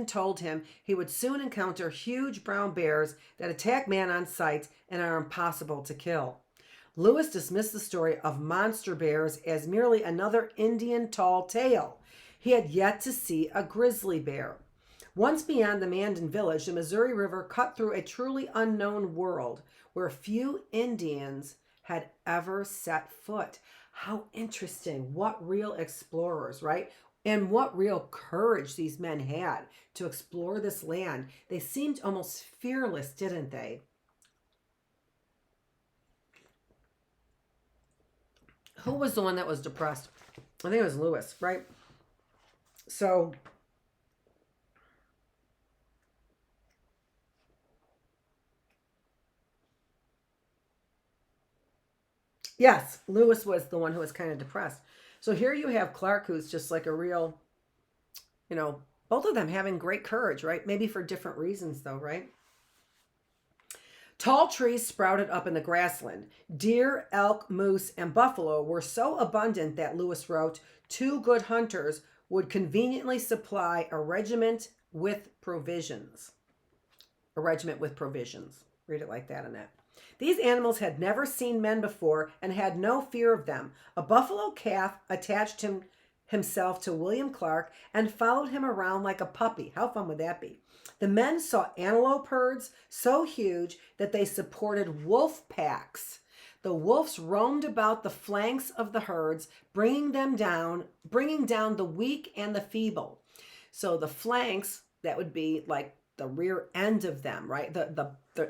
told him he would soon encounter huge brown bears that attack man on sight and are impossible to kill. Lewis dismissed the story of monster bears as merely another Indian tall tale. He had yet to see a grizzly bear. Once beyond the Mandan village, the Missouri River cut through a truly unknown world where few Indians had ever set foot. How interesting. What real explorers, right? And what real courage these men had to explore this land. They seemed almost fearless, didn't they? Who was the one that was depressed? I think it was Lewis, right? So yes, Lewis was the one who was kind of depressed. So here you have Clark, who's just like a real, both of them having great courage, right? Maybe for different reasons, though, right? Tall trees sprouted up in the grassland. Deer, elk, moose, and buffalo were so abundant that Lewis wrote, 2 good hunters would conveniently supply a regiment with provisions. A regiment with provisions. Read it like that, Annette. These animals had never seen men before and had no fear of them. A buffalo calf attached himself to William Clark and followed him around like a puppy. How fun would that be? The men saw antelope herds so huge that they supported wolf packs. The wolves roamed about the flanks of the herds, bringing down the weak and the feeble. So the flanks, that would be like the rear end of them, right?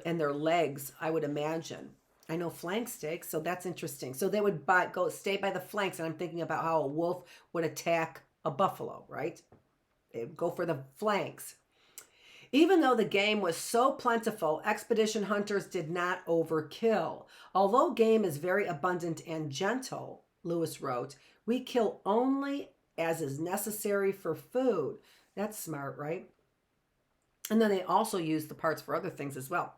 And their legs, I would imagine. I know flank steaks, so that's interesting. So they would stay by the flanks, and I'm thinking about how a wolf would attack a buffalo, right? They would go for the flanks. Even though the game was so plentiful, expedition hunters did not overkill. Although game is very abundant and gentle, Lewis wrote, we kill only as is necessary for food. That's smart, right? And then they also used the parts for other things as well.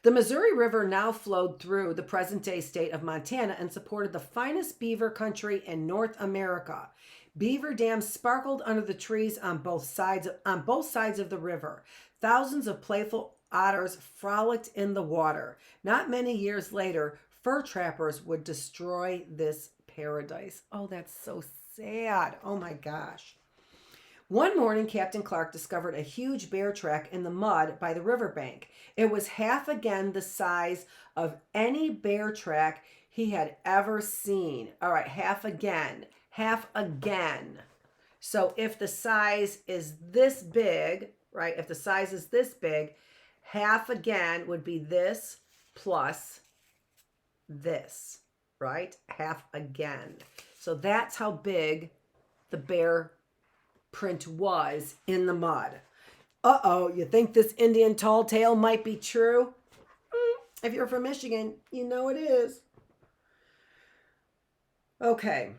The Missouri River now flowed through the present-day state of Montana and supported the finest beaver country in North America. Beaver dams sparkled under the trees on both sides of the river. Thousands of playful otters frolicked in the water. Not many years later, fur trappers would destroy this paradise. Oh, that's so sad. Oh my gosh. One morning, Captain Clark discovered a huge bear track in the mud by the riverbank. It was half again the size of any bear track he had ever seen. All right, half again. Half again. So if the size is this big, right? If the size is this big, half again would be this plus this, right? Half again. So that's how big the bear print was in the mud. Uh-oh, you think this Indian tall tale might be true? If you're from Michigan, you know it is. Okay.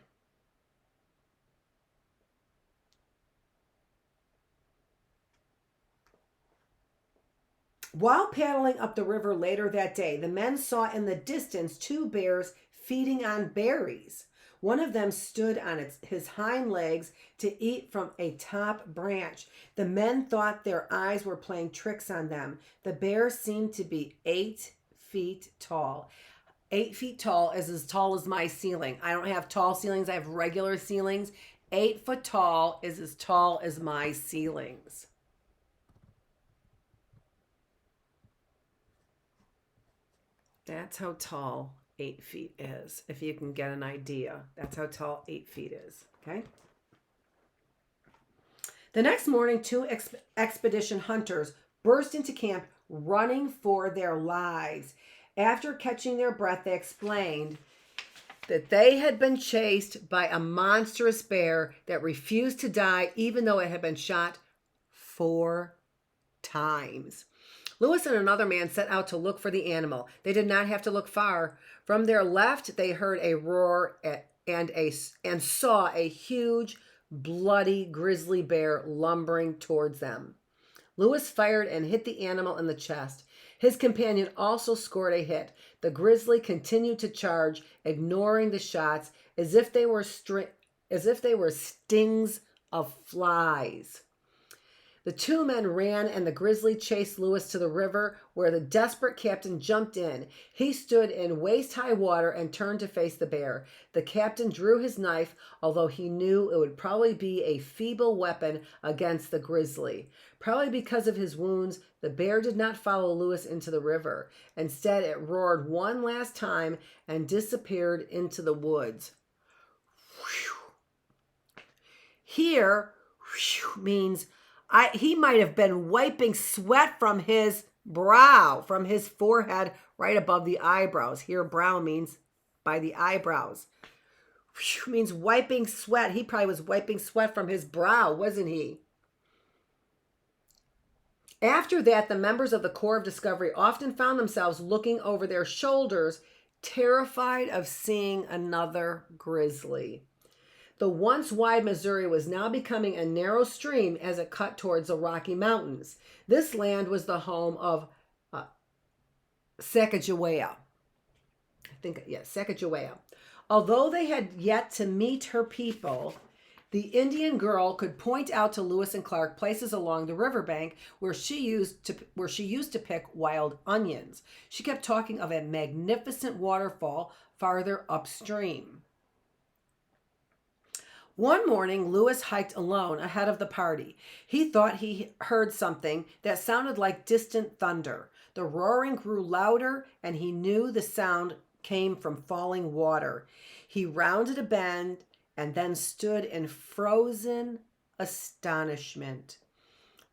While paddling up the river later that day, the men saw in the distance two bears feeding on berries. One of them stood on his hind legs to eat from a top branch. The men thought their eyes were playing tricks on them. The bear seemed to be 8 feet tall. 8 feet tall is as tall as my ceiling. I don't have tall ceilings. I have regular ceilings. 8 foot tall is as tall as my ceilings. That's how tall 8 feet is, if you can get an idea. That's how tall 8 feet is, okay? The next morning, two expedition hunters burst into camp running for their lives. After catching their breath, they explained that they had been chased by a monstrous bear that refused to die even though it had been shot 4 times. Lewis and another man set out to look for the animal. They did not have to look far. From their left, they heard a roar and saw a huge, bloody grizzly bear lumbering towards them. Lewis fired and hit the animal in the chest. His companion also scored a hit. The grizzly continued to charge, ignoring the shots as if they were stings of flies. The two men ran and the grizzly chased Lewis to the river where the desperate captain jumped in. He stood in waist-high water and turned to face the bear. The captain drew his knife, although he knew it would probably be a feeble weapon against the grizzly. Probably because of his wounds, the bear did not follow Lewis into the river. Instead, it roared one last time and disappeared into the woods. Here, means he might have been wiping sweat from his brow, from his forehead right above the eyebrows. Here, brow means by the eyebrows. Means wiping sweat. He probably was wiping sweat from his brow, wasn't he? After that, the members of the Corps of Discovery often found themselves looking over their shoulders, terrified of seeing another grizzly. The once wide Missouri was now becoming a narrow stream as it cut towards the Rocky Mountains. This land was the home of Sacagawea. Sacagawea. Although they had yet to meet her people, the Indian girl could point out to Lewis and Clark places along the riverbank where she used to pick wild onions. She kept talking of a magnificent waterfall farther upstream. One morning, Lewis hiked alone ahead of the party. He thought he heard something that sounded like distant thunder. The roaring grew louder, and he knew the sound came from falling water. He rounded a bend and then stood in frozen astonishment.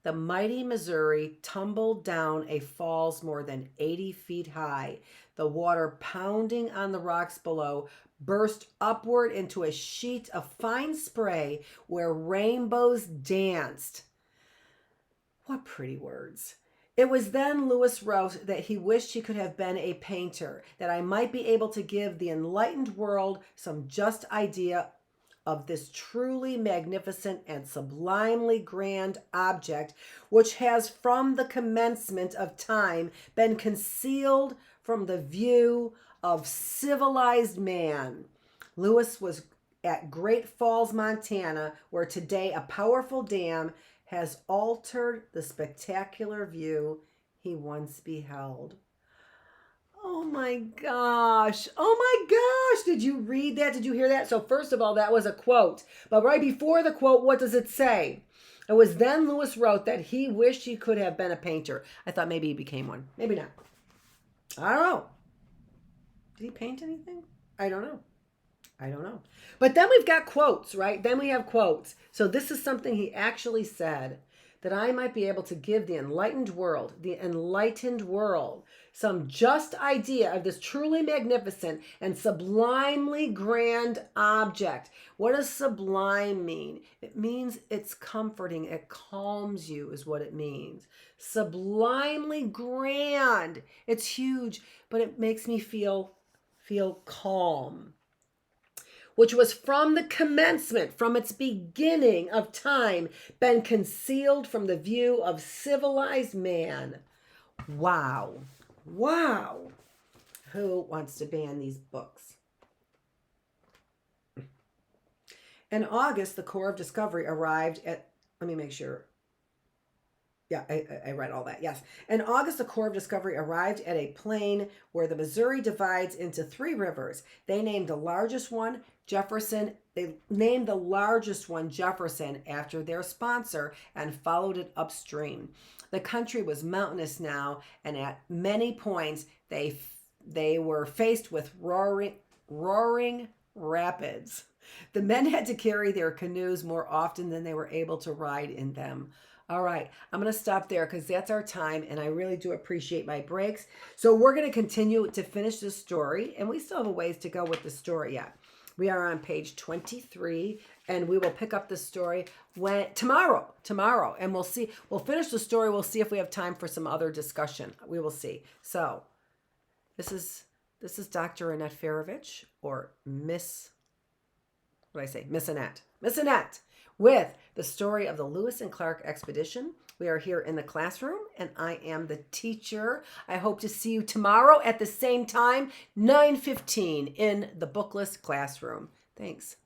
The mighty Missouri tumbled down a falls more than 80 feet high. The water pounding on the rocks below burst upward into a sheet of fine spray where rainbows danced. What pretty words. It was then Lewis wrote that he wished he could have been a painter, that I might be able to give the enlightened world some just idea of this truly magnificent and sublimely grand object, which has from the commencement of time been concealed from the view of civilized man. Lewis was at Great Falls, Montana, where today a powerful dam has altered the spectacular view he once beheld. Oh my gosh. Oh my gosh. Did you read that? Did you hear that? So, first of all, that was a quote. But right before the quote, what does it say? It was then Lewis wrote that he wished he could have been a painter. I thought maybe he became one. Maybe not. I don't know. Did he paint anything? I don't know. But then we've got quotes, right? Then we have quotes. So this is something he actually said, that I might be able to give the enlightened world, some just idea of this truly magnificent and sublimely grand object. What does sublime mean? It means it's comforting. It calms you is what it means. Sublimely grand. It's huge, but it makes me feel calm. Which was from the commencement, from its beginning of time, been concealed from the view of civilized man. Wow. Wow. Who wants to ban these books? In August, the Corps of Discovery arrived at, let me make sure. Yeah, I read all that. Yes. In August, the Corps of Discovery arrived at a plain where the Missouri divides into 3 rivers. They named the largest one Jefferson. They named the largest one Jefferson after their sponsor and followed it upstream. The country was mountainous now, and at many points they were faced with roaring rapids. The men had to carry their canoes more often than they were able to ride in them. All right, I'm going to stop there because that's our time, and I really do appreciate my breaks. So we're going to continue to finish this story, and we still have a ways to go with the story yet. We are on page 23, and we will pick up the story tomorrow, and we'll finish the story. We'll see if we have time for some other discussion. We will see. So this is Dr. Annette Feravich, or Miss Annette. Miss Annette, with the story of the Lewis and Clark expedition. We are here in the classroom, and I am the teacher. I hope to see you tomorrow at the same time, 9:15, in the Bookless Classroom. Thanks.